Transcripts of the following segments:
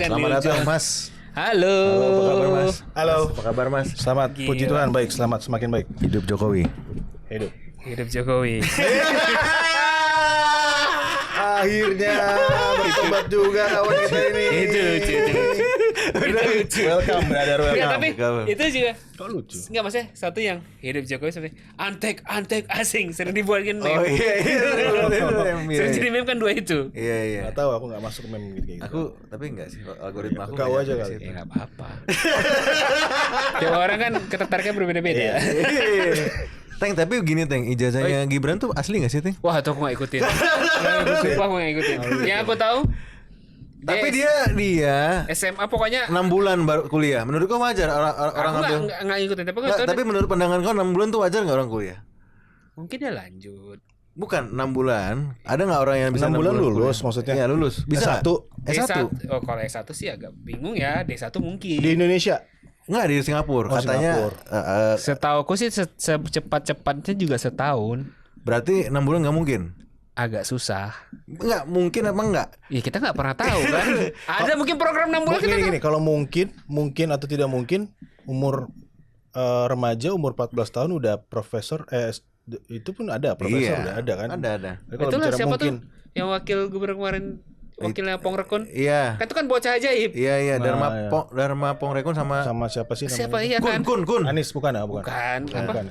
Selamat datang Mas. Halo. Halo, apa kabar Mas? Halo. Mas, apa kabar Mas? Selamat, Gila. puji Tuhan, baik, selamat, semakin baik. Hidup Jokowi. Hidup. Hidup Jokowi. Akhirnya bertobat juga kawan kita ini. Itu lucu. Welcome, brother, Enggak, welcome. tapi itu juga Kok lucu? enggak maksudnya satu yang hidup Jokowi sampai antek asing sering dibuatkan meme. Oh iya. Sering jadi meme kan dua itu. Iya. Gak tahu, aku gak masuk meme gitu. Aku tapi enggak sih algoritma aku. Kau nggak aja nyampe kali. situ. Ya enggak apa-apa. Tiap orang kan ketertarikannya berbeda-beda. Iya. Teng, tapi gini Teng, ijazahnya Gibran tuh asli gak sih Teng? Wah, itu aku gak ikutin. Sumpah aku gak ikutin. Yang aku tahu Tapi dia SMA pokoknya 6 bulan baru kuliah. Menurut kau wajar orang aku ambil? nggak ngikutin, tapi aku Nggak, tahu tapi menurut pandangan kau 6 bulan tuh wajar nggak orang kuliah? mungkin dia lanjut. Bukan 6 bulan. Ada nggak orang yang bisa 6 bulan lulus kuliah? maksudnya? Iya lulus. Bisa S1. nggak? S1. Oh, kalau S1 sih agak bingung ya. D1 mungkin. Di Indonesia. Nggak di Singapura. Oh, Katanya Singapura. Setauku sih secepat-cepatnya juga setahun. berarti 6 bulan nggak mungkin. Agak susah. Nggak mungkin apa nggak? Ya kita nggak pernah tahu kan. Ada mungkin program 6 bulan kita Gini, kalau mungkin atau tidak mungkin umur remaja umur 14 tahun udah profesor itu pun ada profesor udah ada kan? Ada. Jadi kalau Itulah bicara siapa mungkin, tuh yang wakil gubernur kemarin, wakilnya Pongrekon. Iya. Kan itu kan bocah ajaib. Iya. Nah, Dharma Pongrekon sama siapa sih namanya? Siapa iya kan? Kun. Anies bukan ya? Bukan. Apa? Bukan.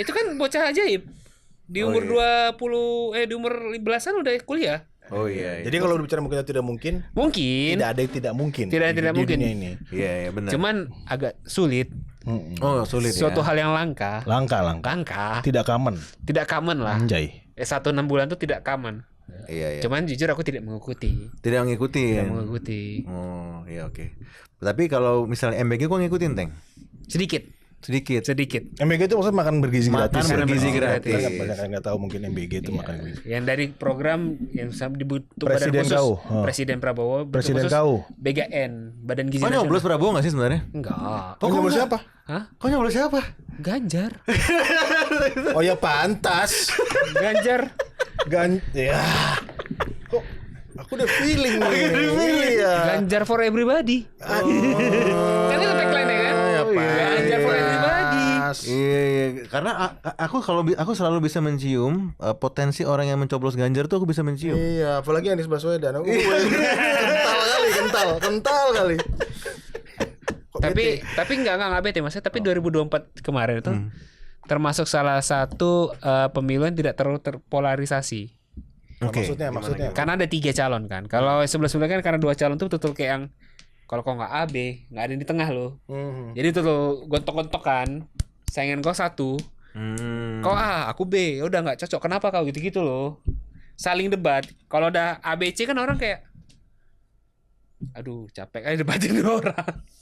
Itu kan bocah ajaib. Di umur 20 di umur 15-an udah kuliah. Oh iya. Jadi kalau bicara mungkin atau tidak mungkin, Mungkin. tidak ada yang tidak mungkin. Tidak di mungkin. dunia ini. Iya benar. Cuman agak sulit. Oh sulit Suatu ya. hal yang langka. Langka. Tidak Tidak common lah. Anjay. S1 6 bulan tuh tidak common. Iya. Cuman jujur aku tidak mengikuti. Tidak mengikuti. Tidak mengikuti. Oh iya oke. Tapi kalau misalnya MBG kok ngikutin Teng? Sedikit. Sedikit. MBG itu maksudnya makan bergizi Makan gratis. bergizi Kita gratis. banyak yang nggak tahu mungkin MBG itu makan bergizi. Yang dari program yang dibutuhkan Presiden badan khusus kau. Presiden Prabowo, bentuk Presiden khusus kau. BGN, Badan Gizi Oh nyoblos Prabowo nggak sih sebenarnya? Enggak. Oh, Nyoblos enggak? siapa? Hah? Kok nyoblos siapa? Ganjar. Oh ya pantas. Ganjar. Ya. Kok aku udah feeling nih. Iya. Ganjar for everybody. Kan itu tagline-nya kan? Ganjar for everybody. Iya. Karena aku selalu bisa mencium potensi orang yang mencoblos Ganjar tuh aku bisa mencium. Iya, apalagi Anies Baswedan. Kental kali. Kok Tapi enggak bete Mas. Tapi 2024 kemarin itu termasuk salah satu pemilu yang tidak terlalu terpolarisasi. Oke. Maksudnya. Karena ada 3 calon kan. Kalau sebelah-sebelah kan karena 2 calon tuh betul kayak yang kalau kau nggak A B nggak ada yang di tengah loh. Jadi tuh lo gontok-gontok kan. Saingan kau 1, kau A, aku B. Ya udah nggak cocok. Kenapa kau gitu-gitu loh? Saling debat. Kalau udah A B C kan orang kayak, aduh capek aja debatin orang.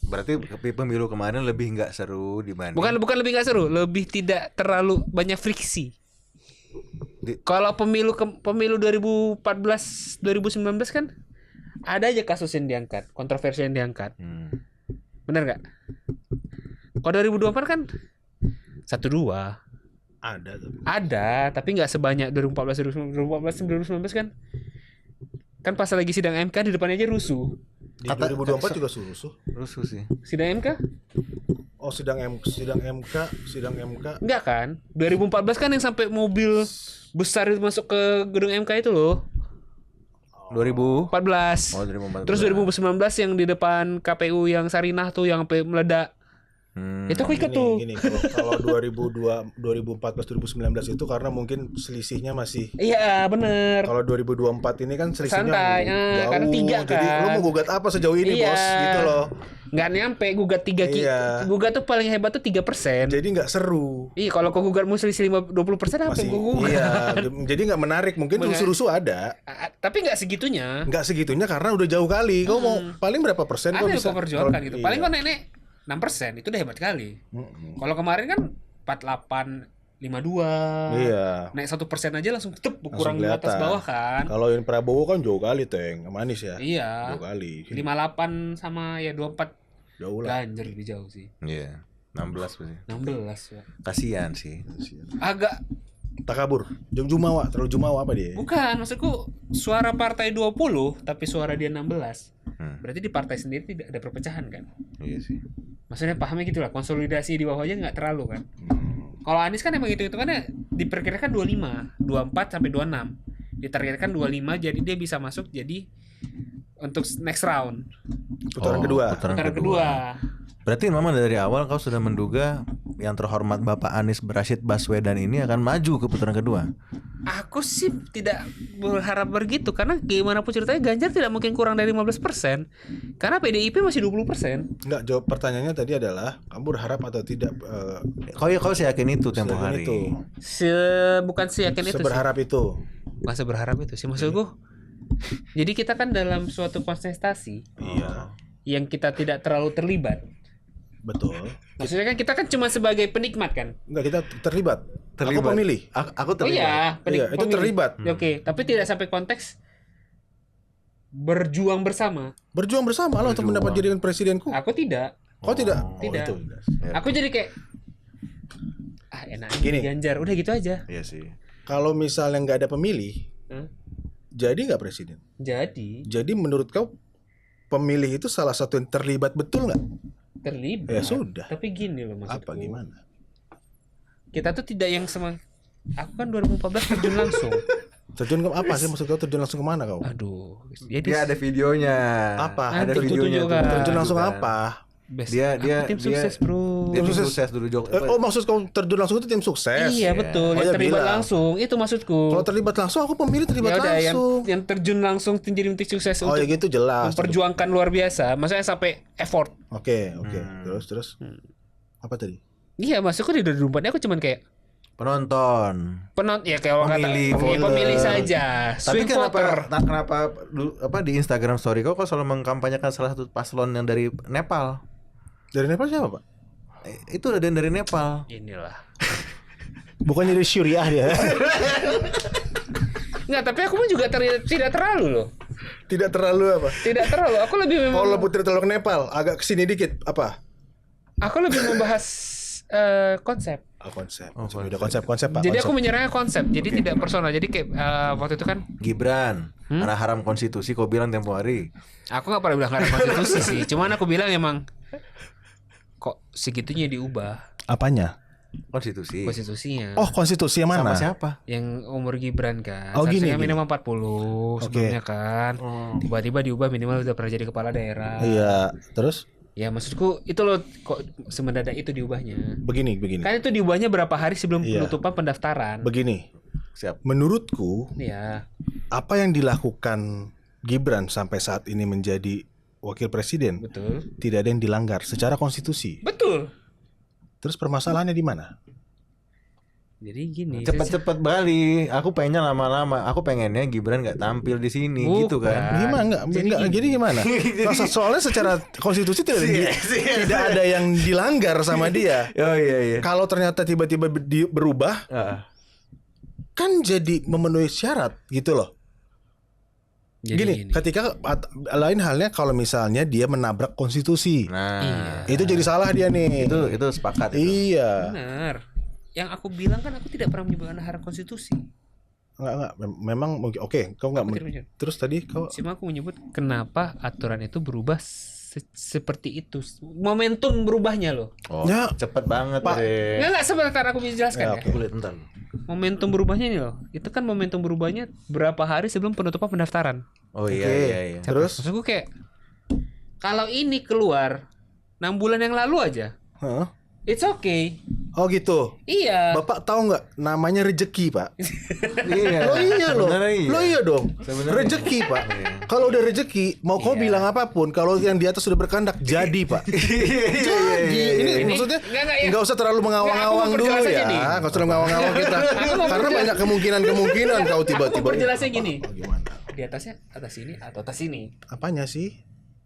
Berarti pemilu kemarin lebih nggak seru dibanding. Bukan lebih nggak seru, lebih tidak terlalu banyak friksi. Kalau pemilu 2014, 2019 kan ada aja kasus yang diangkat, kontroversi yang diangkat. Bener nggak? Kalau 2024 kan 1-2 ada, tapi nggak sebanyak 2014, 2019 kan pas lagi sidang MK di depannya aja rusuh. Di 2024 juga rusuh sih. Sidang MK? Oh, sidang MK. Enggak kan? 2014 kan yang sampai mobil besar itu masuk ke gedung MK itu loh. 2014. 14. Oh 2014. Terus 2019 yang di depan KPU yang Sarinah tuh yang sampai meledak. Itu aku ikut tuh. Gini, kalau 2014 2019 itu karena mungkin selisihnya masih. Iya, bener. Kalau 2024 ini kan selisihnya Santai, jauh. karena 3 kan. Jadi lu mau gugat apa sejauh ini, Iya. Bos? Gitu loh. Nggak nyampe gugat 3 Iya. Gugat tuh paling hebat tuh 3%. Jadi nggak seru. Iya, kalau kau gugat mau selisih 20% apa Masih yang kau gugat? iya, jadi nggak menarik. Mungkin rusuh-rusuh ada. Tapi nggak segitunya. Nggak segitunya karena udah jauh kali. Kau mau paling berapa persen Ada kau yang bisa kau perjuangkan kalau- gitu. iya. Paling kau nenek 6%, itu udah hebat kali. Kalau kemarin kan 48,52. Iya. Naik 1% aja langsung kurang di atas kelihatan. bawah kan. Kalau yang Prabowo kan jauh kali, Teng. Sama Anies ya. Iya. Jauh kali. 58 sama ya 24. Jauh lah. Ganjar lebih jauh sih. Iya. 16 pasti. 16 ya. Kasihan sih. Agak Takabur. Jumawa, terlalu jumawa apa dia? bukan, maksudku suara partai 20 tapi suara dia 16. berarti di partai sendiri tidak ada perpecahan kan. Iya sih. Maksudnya pahamnya gitu lah, konsolidasi di bawah aja nggak terlalu kan. Kalau Anies kan emang hitung-hitungannya diperkirakan 25, 24 sampai 26. Ditargetkan 25 jadi dia bisa masuk jadi untuk next round. Putaran kedua. Putaran kedua. Berarti memang dari awal kau sudah menduga yang terhormat Bapak Anies Rashid Baswedan ini akan maju ke putaran kedua. Aku sih tidak berharap begitu karena gimana pun ceritanya Ganjar tidak mungkin kurang dari 15%. Karena PDIP masih 20%. Enggak, jawab pertanyaannya tadi adalah kamu berharap atau tidak Kau yakin itu tempo hari? Bukan sih yakin itu sih. Seberharap itu. Masa berharap itu sih maksud gue. Jadi kita kan dalam suatu kontestasi Iya. yang kita tidak terlalu terlibat. Betul. Maksudnya kan kita kan cuma sebagai penikmat kan. Enggak, kita terlibat. Aku pemilih. Aku Oh iya, Iya, itu pemilih. terlibat. Oke, tapi tidak sampai konteks berjuang bersama. Berjuang bersama lah untuk mendapat jadikan presidenku. Aku tidak. Kau tidak? Tidak. Itu. Aku jadi kayak enak Gini. Ganjar, udah gitu aja. Iya sih. Kalau misalnya nggak ada pemilih, jadi nggak presiden. Jadi menurut kau pemilih itu salah satu yang terlibat betul nggak? terlibat. Ya sudah. Tapi gini loh maksudku. Apa gimana? Kita tuh tidak yang aku kan 2014 terjun langsung. Terjun ke apa sih maksud kau? Terjun langsung kemana kau? Aduh. Jadi Dia ada videonya. Apa? Ada Nanti videonya. tunjukkan. tuh. Terjun langsung Tunjukkan. apa? tim sukses, Bro. Dia tim sukses dulu Jok. Oh, maksud kau terjun langsung itu tim sukses? Iya betul, Oh, yang ya terlibat bilang. langsung. Itu maksudku. Kalau terlibat langsung, aku pemilih terlibat Ya udah, langsung. yang terjun langsung jadi tim sukses Oh untuk ya gitu jelas. memperjuangkan luar biasa. Maksudnya sampai effort. Oke. Terus. Apa tadi? Iya, maksudku di 2004 ini aku cuman kayak Penonton. ya kayak orang Pemilih, kata voter. pemilih saja. Tapi Swing voter. kenapa di Instagram story kau selalu mengkampanyekan salah satu paslon yang dari Nepal? Dari Nepal siapa, Pak? Itu ada yang dari Nepal. Inilah. Bukannya dari Syuriah dia. Enggak, tapi aku pun juga tidak terlalu loh. Tidak terlalu apa? Tidak terlalu. Aku lebih memang Kalau putri telur ke Nepal, agak kesini dikit. Apa? aku lebih membahas konsep. Konsep. konsep. Udah konsep Pak. Jadi konsep. aku menyerahnya konsep. Jadi tidak personal. Jadi kayak waktu itu kan Gibran, anak haram konstitusi kau bilang tempo hari. aku nggak pernah bilang karena konstitusi sih. Cuman aku bilang emang kok segitunya diubah Konstitusi. konstitusinya. Oh, konstitusi yang Sama mana? siapa? Yang umur Gibran kan. Oh, Seharusnya gini. minimal 40 sebelumnya kan. Tiba-tiba diubah minimal udah pernah jadi kepala daerah. Iya. Terus Ya maksudku itu loh kok semendadak itu diubahnya. begini. Kan itu diubahnya berapa hari sebelum Iya. penutupan pendaftaran. Begini. Siap. Menurutku, Iya. apa yang dilakukan Gibran sampai saat ini menjadi wakil presiden Betul. tidak ada yang dilanggar secara konstitusi. Betul. Terus permasalahannya di mana? Jadi gini. Cepet-cepet balik. Aku pengennya lama-lama. Aku pengennya Gibran nggak tampil di sini gitu kan. Gimana jadi gimana? Soalnya secara konstitusi tidak ada yang dilanggar sama dia. Oh iya. Kalau ternyata tiba-tiba berubah, kan jadi memenuhi syarat gitu loh. Jadi Gini, ketika lain halnya kalau misalnya dia menabrak konstitusi, Nah, itu jadi salah dia nih. itu sepakat. Iya. benar. Yang aku bilang kan aku tidak pernah menyebut anak konstitusi. Enggak. Memang mungkin. Oke, kau enggak. Aku tidak menyebut. Terus tadi kau Cuma aku menyebut kenapa aturan itu berubah seperti itu. Momentum berubahnya loh. Oh, Ya. cepet banget, Pak. Re. Enggak sebentar aku bisa jelaskan ya. Ya, oke. Boleh bentar. Momentum berubahnya ini loh. Itu kan momentum berubahnya berapa hari sebelum penutupan pendaftaran. Oh iya Oke. iya. Terus? Maksudku kayak kalau ini keluar 6 bulan yang lalu aja, Hah? it's okay. Oh gitu. Iya. Bapak tahu nggak namanya rejeki, Pak? Iya. Lo iya loh. Sebenarnya iya. Lo iya dong. Sebenarnya Rejeki, Pak. Kalau udah rejeki, mau kau Iya. bilang apapun, kalau yang di atas sudah berkehendak jadi, Pak. Jadi. Ini maksudnya Enggak, ya. nggak usah terlalu mengawang-awang Enggak, aku mau dulu perjelas aja ya. nih. Nggak usah mengawang-awang kita. Aku mau Karena perjelas. banyak kemungkinan kau Aku tiba-tiba. perjelasnya gini. Oh, gimana? Di atasnya atas ini atau atas ini? Apanya sih?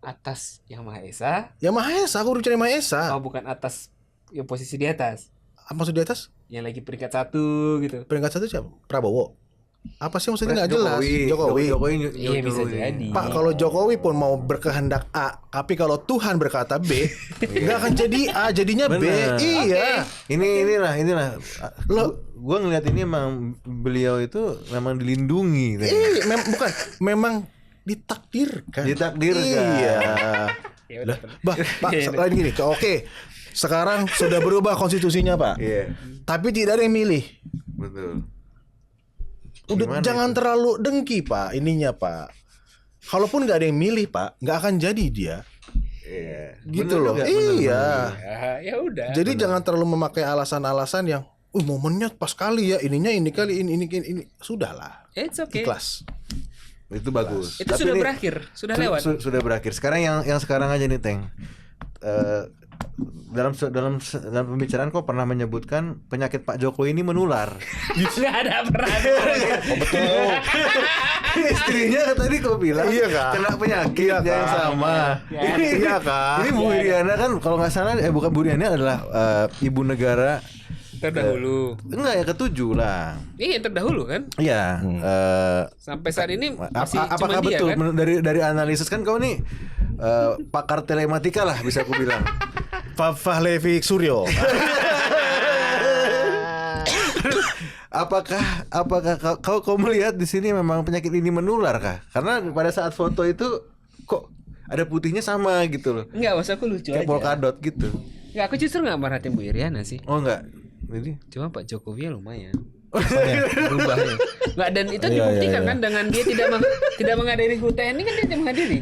Atas yang Maha Esa. Ya Maha Esa, aku udah cari Maha Esa. Oh, bukan atas yang posisi di atas. Apa maksud di atas? Yang lagi peringkat 1 gitu. Peringkat 1 siapa? Prabowo. Apa sih maksudnya nggak jelas? Jokowi. Iya, bisa jadi. Pak, kalau Jokowi pun mau berkehendak A, tapi kalau Tuhan berkata B, nggak akan jadi A, jadinya B. Bener. Iya. Inilah. Lo- Gua ngeliat ini emang beliau itu memang dilindungi. Bukan. Memang ditakdirkan. Ditakdirkan. Iya. Ya Lah, udah. Pak, lain gini. Oke. Sekarang sudah berubah konstitusinya, Pak. Iya. Tapi tidak ada yang milih. Betul. Udah Gimana jangan itu? terlalu dengki, Pak. Ininya, Pak. Kalaupun nggak ada yang milih, Pak, nggak akan jadi dia. Iya. Gitu Bener loh. juga, Iya. Ya udah. Jadi jangan terlalu memakai alasan-alasan yang momennya pas kali ya, ininya ini kali ini. Sudahlah. It's okay. Ikhlas. Itu bagus. Itu Tapi sudah ini- berakhir, sudah lewat. Sudah berakhir. Sekarang yang sekarang aja nih, Teng. Dalam pembicaraan kok pernah menyebutkan penyakit Pak Jokowi ini menular. Nggak ada pernah. Istrinya tadi kau bilang Iya, Kak. kena penyakit Iya, yang Kak. sama. Ya. Iya, Kak. Ini Bu Iriana kan kalau nggak salah bukan Bu Iriana adalah ibu negara Terdahulu. enggak ya ketujuh lah. Iya yang terdahulu kan. Iya. Sampai saat ini masih Apakah cuma dia betul kan. dari analisis kan kau nih pakar telematika lah bisa aku bilang. Fahlevi Suryo. Apakah kau melihat di sini memang penyakit ini menular kah? Karena pada saat foto itu kok ada putihnya sama gitu loh. Enggak, masa aku lucu Kayak aja. polkadot gitu. Enggak, aku justru enggak merhatiin Bu Iriana sih. Oh enggak. Jadi Cuma Pak Jokowi ya lumayan. Berubahnya. Enggak, dan itu dibuktikan iya. kan dengan dia tidak menghadiri HUT ini kan dia tidak menghadiri.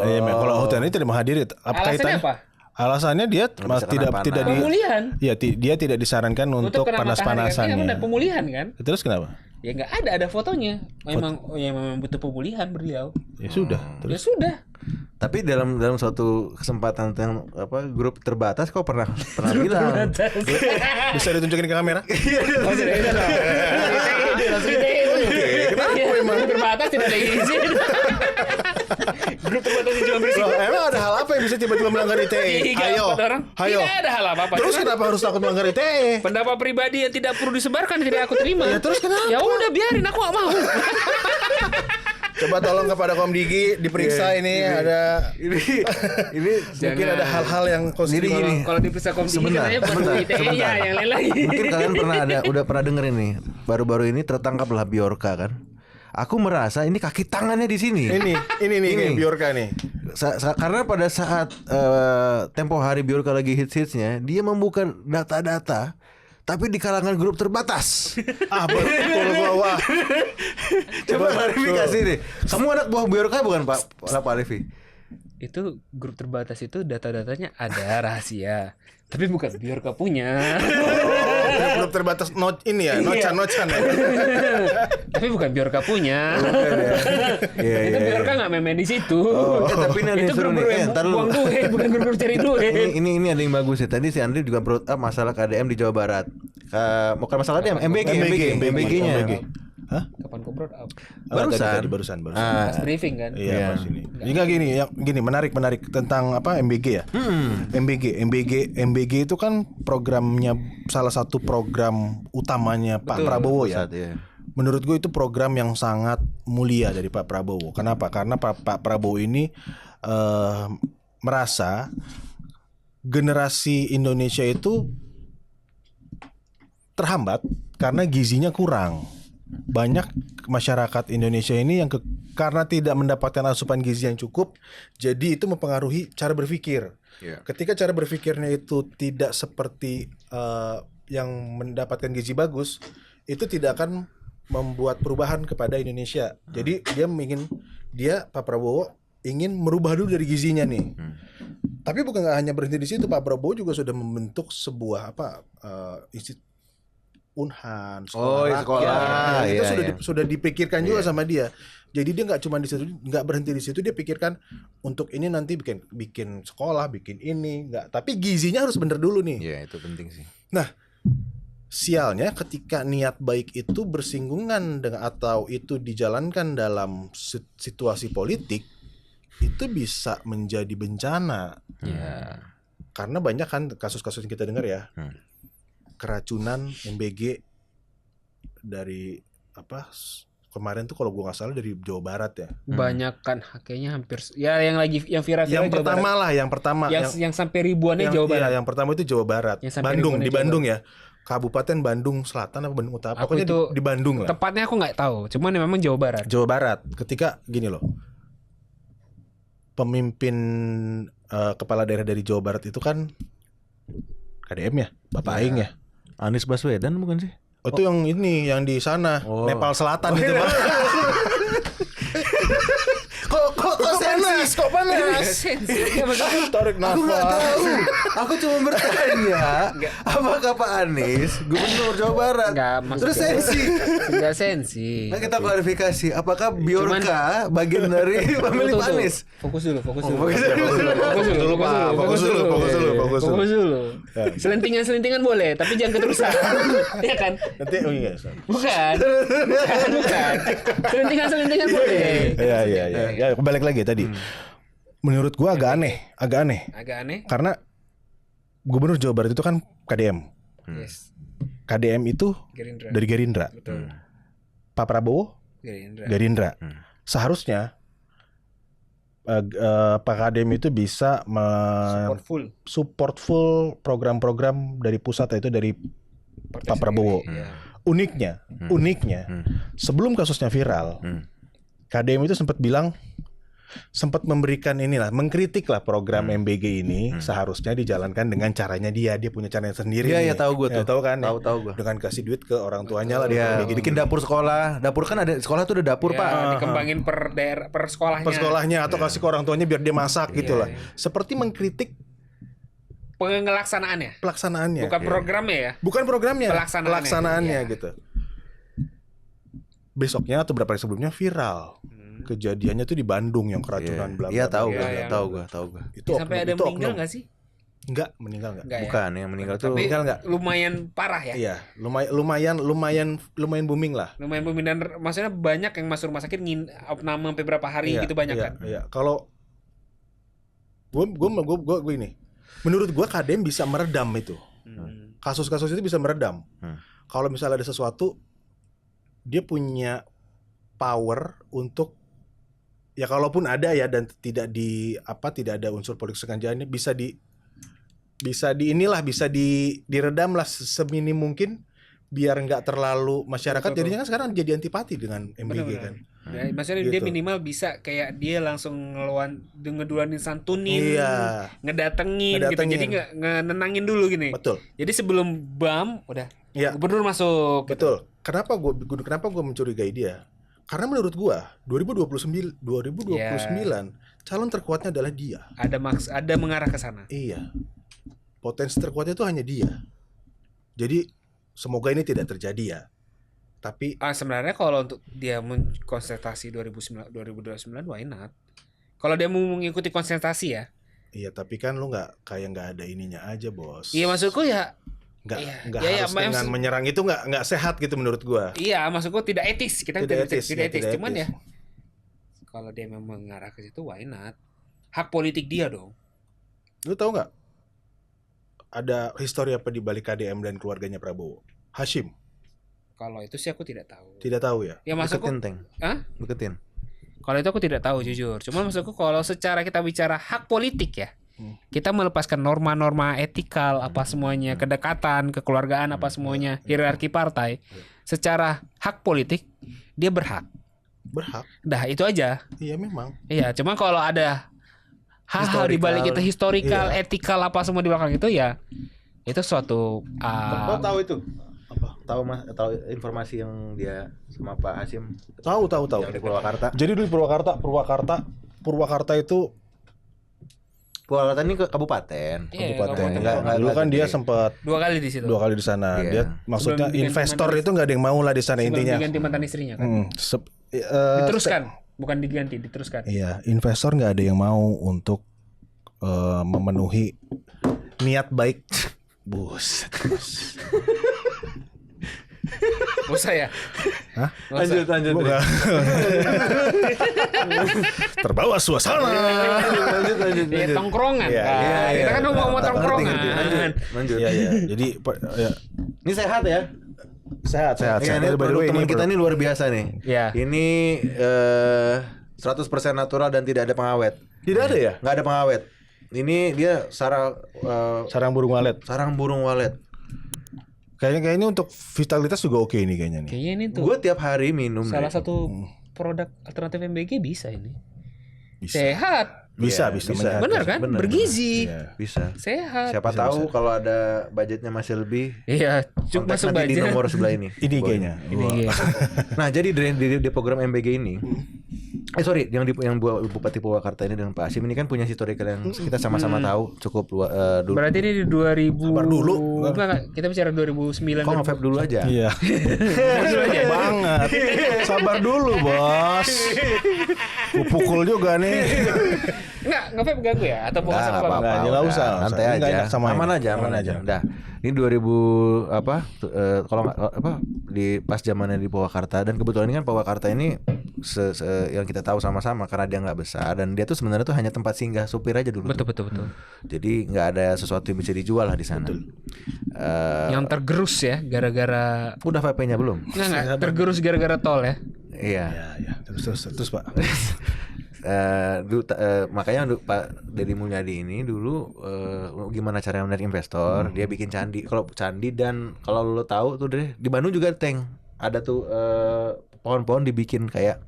Iya, kalau hotel ini tidak menghadiri. Alasannya apa? Alasannya dia bisa tidak kena tidak panas. Pemulihan. Iya, dia tidak disarankan untuk kena matahari kan. Iya, panas-panasannya. benar, pemulihan kan? Terus kenapa? Ya enggak ada fotonya. Memang butuh pemulihan beliau. Ya sudah. Ya Terus sudah. tapi dalam suatu kesempatan yang grup terbatas kau pernah bilang bisa ditunjukin ke kamera? Oh, sudah itu loh. Kenapa memang terbatas tidak ada izin? Grup terbatas yang cuma bersih. Loh, emang ada hal apa yang bisa tiba-tiba melanggar ITE? Ayo. Tidak ada hal apa-apa. Terus Cuman kenapa harus takut melanggar ITE? pendapat pribadi yang tidak perlu disebarkan tidak aku terima. Ya, terus kenapa? Ya udah biarin, aku gak mau. Coba tolong kepada Komdigi diperiksa ini ada ini mungkin ada hal-hal yang Jadi gini. Kalau diperiksa Komdigi Sebentar, katanya bukan sebentar, ITE-nya, sebentar. yang lain lagi. mungkin kalian udah pernah denger ini baru-baru ini tertangkaplah Bjorka kan. Aku merasa ini kaki tangannya di sini. ini nih kayak Bjorka nih. Karena pada saat tempo hari Bjorka lagi hits-hitsnya, dia membuka data-data tapi di kalangan grup terbatas. Betul gua. Coba klarifikasi nih. Kamu anak buah Bjorka bukan Pak Levi? Itu grup terbatas itu data-datanya ada rahasia. Tapi bukan Bjorka punya. Grup terbatas ini ya, nocan ya. Tapi bukan Bjorka punya. Iya, Itu Bjorka nggak main di situ. Tapi ini ada Itu yang seru grup-grup nih. yang Ntar lu. buang duit, bukan grup cari duit. Ini ada yang bagus ya. Tadi si Andri juga brought up masalah KDM di Jawa Barat. Bukan masalah KDM, MBG-nya. Hah? Kapan kau brought up? Barusan. Pas briefing kan? Iya, pas ini. Enggak gini, menarik tentang apa MBG ya? MBG itu kan programnya, salah satu program utamanya Pak Prabowo ya. Iya. Menurut gue itu program yang sangat mulia dari Pak Prabowo. Kenapa? Karena Pak Prabowo ini merasa generasi Indonesia itu terhambat karena gizinya kurang. Banyak masyarakat Indonesia ini yang karena tidak mendapatkan asupan gizi yang cukup, jadi itu mempengaruhi cara berpikir. Yeah. Ketika cara berpikirnya itu tidak seperti yang mendapatkan gizi bagus, itu tidak akan membuat perubahan kepada Indonesia. Jadi Pak Prabowo ingin merubah dulu dari gizinya nih. Tapi bukan hanya berhenti di situ, Pak Prabowo juga sudah membentuk sebuah Unhan, sekolah. Itu Iya. sudah dipikirkan juga sama dia. Jadi dia nggak cuma di situ, nggak berhenti di situ, dia pikirkan untuk ini nanti bikin sekolah, bikin ini, nggak. Tapi gizinya harus bener dulu nih. Iya, itu penting sih. Nah, sialnya ketika niat baik itu bersinggungan dengan atau itu dijalankan dalam situasi politik, itu bisa menjadi bencana. Ya. Karena banyak kan kasus-kasus yang kita dengar ya. Keracunan MBG dari kemarin tuh kalau gua nggak salah dari Jawa Barat ya. Banyak kan kayaknya hampir ya yang viral Yang pertama yang sampai ribuannya Jawa Barat. Iya, yang pertama itu Jawa Barat. Yang sampai Bandung, ribuannya di Jawa Bandung ya. Kabupaten Bandung Selatan apa Bandung Utara? Aku Pokoknya itu di Bandung lah. Tepatnya aku nggak tahu, cuman memang Jawa Barat. Jawa Barat. Ketika gini loh. pemimpin kepala daerah dari Jawa Barat itu kan KDM ya, Bapak Aing ya. Anies Baswedan bukan sih? Oh, itu yang ini, yang di sana, Nepal Selatan itu Pak. Kok sensi? Kok panas? Tarik Aku nggak nafas. tahu. Aku cuma bertanya, apakah Pak Anies Gubernur Jawa Barat? Enggak, maksud Terus gue. sensi. Enggak sensi. Nah, kita klarifikasi, apakah Bjorka bagian dari pemilih Pak Anies? Fokus dulu. Fokus dulu. Fokus dulu. Selentingan boleh, tapi jangan keterusan. Iya kan? Nanti iya. Bukan. Selentingan boleh. Iya. Ya, balik lagi tadi. Menurut gua agak aneh. Agak aneh. Karena Gubernur Jawa Barat itu kan KDM. Yes. KDM itu Gerindra. dari Gerindra. Betul. Pak Prabowo Gerindra. Seharusnya Pak KDM itu bisa support full program-program dari pusat, yaitu dari Pak Prabowo. Iya. Uniknya, sebelum kasusnya viral, KDM itu sempat memberikan mengkritik lah program MBG ini. Seharusnya dijalankan dengan caranya dia punya caranya sendiri. Iya, tahu gue tuh. Tahu kan? Tahu gue. Dengan kasih duit ke orang tuanya lah. Dia MBG bikin dapur sekolah. Dapur kan ada sekolah tuh ada dapur, Ya, Pak. dikembangin per daerah, per sekolahnya. per sekolahnya atau kasih ke orang tuanya biar dia masak gitu lah. Seperti mengkritik Pelaksanaannya. pelaksanaannya. Bukan programnya ya. Bukan programnya, Pelaksanaannya. gitu. Besoknya atau beberapa hari sebelumnya viral. Kejadiannya tuh di Bandung yang keracunan bla bla. Iya, tahu bla, gue, bla. tahu gue. Itu Sampai ada itu meninggal oknum. nggak sih? Enggak, meninggal enggak? Nggak ya? Bukan, yang meninggal tuh. Tapi meninggal nggak? lumayan parah ya. Iya, lumayan booming lah. Lumayan booming dan maksudnya banyak yang masuk rumah sakit opname sampai berapa hari gitu banyak kan. Iya, kalau gue ini, menurut gue KDM bisa meredam itu. Kasus-kasus itu bisa meredam. Kalau misalnya ada sesuatu, dia punya power untuk, ya kalaupun ada ya, dan tidak ada unsur politik sengajaannya, bisa diredam lah seminim mungkin, biar nggak terlalu masyarakat. Betul. Jadinya kan sekarang jadi antipati dengan MBG kan. Ya, maksudnya dia Gitu. minimal bisa kayak dia langsung ngeduluanin santunin, Iya. ngedatengin gitu. Jadi ngenenangin dulu gini. Betul. Jadi sebelum BAM udah Iya. gubernur masuk. Betul. Kenapa gue mencurigai dia? Karena menurut gue 2029 calon terkuatnya adalah dia. Ada mengarah ke sana. Iya. Potensi terkuatnya itu hanya dia. Jadi semoga ini tidak terjadi ya. Tapi Sebenarnya kalau untuk dia konsentrasi 2029 why not? Kalau dia mau mengikuti konsentrasi ya. iya, tapi kan lu nggak ada ininya aja, Bos. Iya maksudku ya. Nggak Iya, harus dengan menyerang itu nggak sehat gitu menurut gua. Iya maksudku tidak etis. Kita Tidak tidak etis, ya, etis. tidak Cuman etis. ya kalau dia memang mengarah ke situ why not? Hak politik dia dong. Lu tahu nggak? Ada histori apa di balik KDM dan keluarganya Prabowo? Hashim. Kalau itu sih aku tidak tahu. Tidak tahu ya? Ya maksudku, Deketin, Teng. Hah? Deketin. Kalau itu aku tidak tahu jujur. Cuman maksudku kalau secara kita bicara hak politik ya, kita melepaskan norma-norma etikal apa semuanya, kedekatan, kekeluargaan apa semuanya, hierarki partai. Secara hak politik dia berhak. Berhak. Dah itu aja. Iya memang. Iya, cuma kalau ada hal-hal di balik itu historikal, Iya. etikal apa semua di belakang itu ya itu suatu Kau tahu itu? Apa? Tahu informasi yang dia sama Pak Hasim Tahu. yang di Purwakarta. Jadi dulu di Purwakarta itu Purwakarta ini ke kabupaten. Iya, kabupaten. Enggak Dulu kan dia gede. sempat 2 kali di situ. 2 kali di sana. Iya. Dia maksudnya Sebelum diganti investor mantan itu nggak ada yang mau lah di sana Sebelum intinya. diganti mantan istrinya kan. Diteruskan. Bukan diganti, diteruskan. Iya, investor nggak ada yang mau untuk memenuhi niat baik. Bus. Usah ya? Hah? Lanjut. Bukan. Terbawa suasana. Lanjut. Ya, tongkrongan. Iya, kan. iya, Kita kan iya. ngomong Ngerti, tongkrongan. Lanjut. Iya. Jadi ya, Ini sehat ya? sehat. Ini By the produk way, teman ini kita ini luar biasa nih. Iya. Ini 100% natural dan tidak ada pengawet. tidak ada ya? Nggak ada pengawet. Ini dia sarang Sarang burung walet. burung walet. Kayaknya untuk vitalitas juga oke ini kayaknya nih. Kayaknya ini tuh Gue tiap hari minum. salah deh. satu produk alternatif MBG bisa ini. Bisa. Sehat. Bisa Iya, menyehatkan. Bener kan? Bener, Bergizi. Iya. Bisa. Sehat. Siapa tahu kalau ada budgetnya masih lebih, Iya, cuma kontak masuk nanti di budget. nomor sebelah ini. Ini IG-nya. Ini iya. Nah, jadi di program MBG ini, sorry, yang Bupati Purwakarta ini dengan Pak Hasyim ini kan punya historical yang kita sama-sama tahu cukup dulu. Berarti ini di 2000. Sabar dulu. Enggak, kita bicara 2009. Kok nge-vape dulu aja? Iya. Banget. Sabar dulu, Bos. Kupukul juga nih. Enggak, nge-vape ganggu ya? Atau bukan Nggak apa-apa? Nggak, nggak usah. Santai Nggak aja. enak sama Aman ini. aja, aman Aman aja. aja. Dah. Ini 2000 kalau nggak di pas zamannya di Purwakarta, dan kebetulan ini kan Purwakarta ini yang kita tahu sama-sama karena dia nggak besar dan dia tuh sebenarnya tuh hanya tempat singgah supir aja dulu. Betul, tuh. betul. Jadi nggak ada sesuatu yang bisa dijual lah di sana. Yang tergerus ya gara-gara Udah vape-nya belum? Enggak, tergerus gara-gara tol ya. Iya. Ya. Terus Pak. Makanya Pak Deddy Mulyadi ini dulu gimana cara menarik investor, dia bikin candi. Kalau candi, dan kalau lo tahu tuh deh di Bandung juga ada tuh pohon-pohon dibikin kayak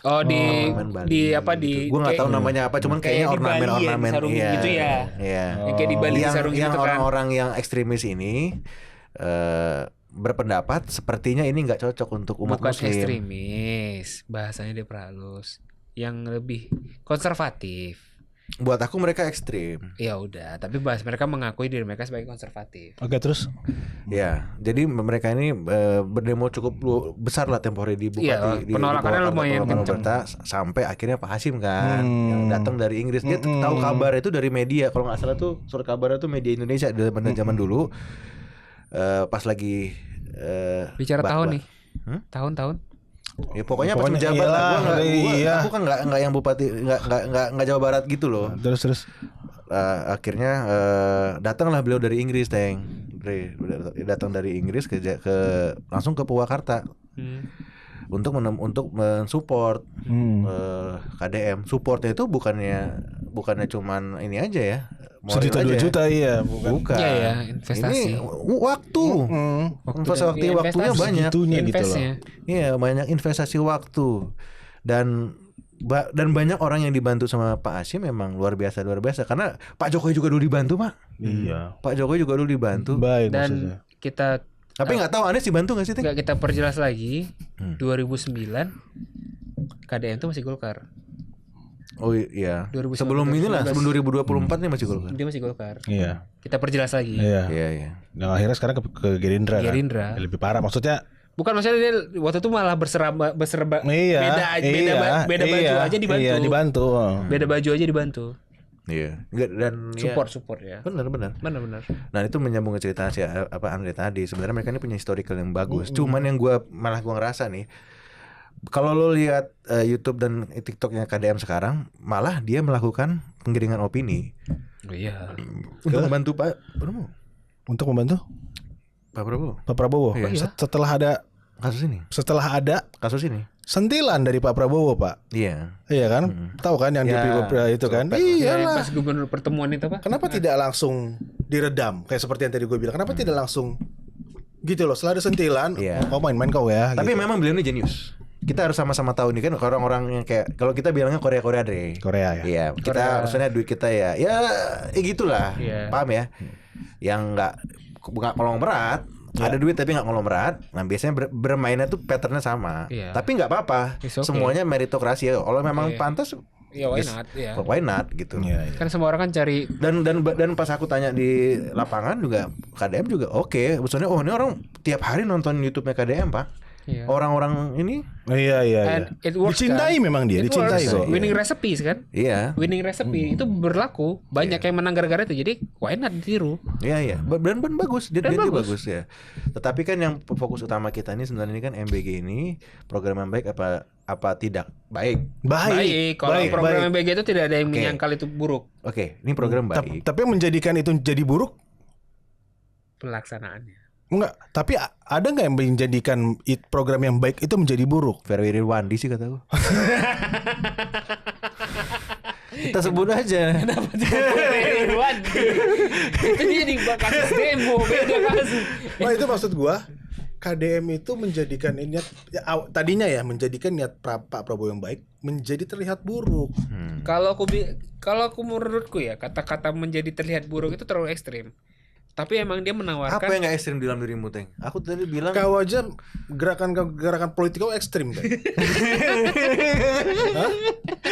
Oh, ornamen Bali gitu. Gue nggak tahu namanya apa, cuman kayaknya kayak di Bali ornamen ya, sarung gitu ya. Iya. Yang kayak di Bali Yang sarung gitu kan. orang-orang yang ekstremis ini berpendapat sepertinya ini nggak cocok untuk umat Bukan Muslim. ekstremis, bahasanya dia perhalus. Yang lebih konservatif. Buat aku mereka ekstrim. Ya udah, tapi mereka mengakui diri mereka sebagai konservatif. Oke, terus. Ya, jadi mereka ini berdemo cukup besar lah tempo hari di Bupati. Iya, penolakannya lumayan kenceng. Sampai akhirnya Pak Hasyim kan yang datang dari Inggris. Dia tahu kabar itu dari media. Kalau nggak salah tuh surat kabarnya tuh media Indonesia pada zaman dulu. Pas lagi Bicara tahun nih. Tahun-tahun. Ya pokoknya pas Pokoknya menjabat lah. iya. Aku kan nggak yang bupati, nggak Jawa Barat gitu loh. Terus. Akhirnya datanglah beliau dari Inggris, datang dari Inggris langsung ke Purwakarta untuk mensupport KDM. Supportnya itu bukannya cuman ini aja ya. 1 juta 2 juta iya, Bukan. Iya ya, investasi. Ini waktu. Investasi waktunya banyak. Segitunya gitu loh. Investnya. Iya, banyak investasi waktu. Dan banyak orang yang dibantu sama Pak Hasyim memang luar biasa karena Pak Jokowi juga dulu dibantu, Pak. Iya. Pak Jokowi juga dulu dibantu. Baik Dan maksudnya. kita Tapi nggak tahu Anies dibantu nggak sih, Ting? nggak kita perjelas lagi. 2009 KDM itu masih Golkar. Oh iya. 2019. Sebelum 2024 nih masih Golkar. Dia masih Golkar. Iya. Kita perjelas lagi. Iya. Iya. Nah, akhirnya sekarang ke Gerindra. Gerindra. Kan? Lebih parah maksudnya. Bukan, maksudnya dia waktu itu malah berserba Iya. beda baju aja dibantu. Iya, dibantu. Beda baju aja dibantu. Iya. Dan Support ya. Benar. Benar. Nah, itu menyambung ke cerita si Andre tadi. Sebenarnya mereka ini punya historical yang bagus. Cuman yang gua ngerasa nih, kalau lo lihat YouTube dan TikToknya KDM sekarang, malah dia melakukan penggiringan opini Oh iya. untuk membantu Pak Prabowo. Untuk membantu Pak Prabowo. Pak Prabowo. Iya. Setelah ada Kasus ini. sentilan dari Pak Prabowo, Pak. Iya. Iya kan? Tahu kan yang di itu kan? Yang Iyalah. pas gubernur pertemuan itu apa? Kenapa tidak langsung diredam kayak seperti yang tadi gue bilang? Kenapa tidak langsung gitu loh? Setelah ada sentilan, Iya. kau main-main kau ya. Tapi gitu. memang beliau ini jenius. Kita harus sama-sama tahu nih kan, orang-orang yang kayak kalau kita bilangnya Korea Dre. Korea ya. Iya, kita maksudnya duit kita ya gitulah. Iya. Paham ya? Yang nggak konglomerat, ada duit tapi nggak konglomerat. Nah, biasanya bermainnya tuh patternnya sama. Iya. Tapi nggak apa-apa. It's okay. Semuanya meritokrasi ya. Kalau memang Iya. pantas, Ya why not? Ya. why not gitu. Iya. Kan semua orang kan cari Dan pas aku tanya di lapangan juga KDM juga oke. Maksudnya ini orang tiap hari nonton YouTube-nya KDM, Pak. Iya. Orang-orang ini Iya. And it works, Dicintai kan? memang dia, It dicintai works. kok. Winning recipes kan? iya. Winning recipe itu berlaku. Banyak yang menang gara-gara itu. Jadi why not ditiru? Iya. Dan bagus, dia bagus. bagus ya. Tetapi kan yang fokus utama kita ini sebenarnya ini kan MBG ini program yang baik apa tidak baik. Baik. Kalau program MBG itu tidak ada yang Oke. menyangkal itu buruk Oke, ini program baik. Tapi yang menjadikan itu jadi buruk pelaksanaannya. enggak. Tapi ada nggak yang menjadikan program yang baik itu menjadi buruk? Ferry Irwandi sih kataku. Kita sebut aja. Itu dia di kasus demo, beda kasus. Nah, itu maksud gua. KDM itu menjadikan niat tadinya ya menjadikan niat Pak Prabowo yang baik menjadi terlihat buruk. Kalau aku menurutku ya kata-kata menjadi terlihat buruk itu terlalu ekstrim. Tapi emang dia menawarkan. Apa yang nggak ekstrim dalam dirimu, Teng? Aku tadi bilang. Kau aja gerakan politik kau ekstrim, Teng.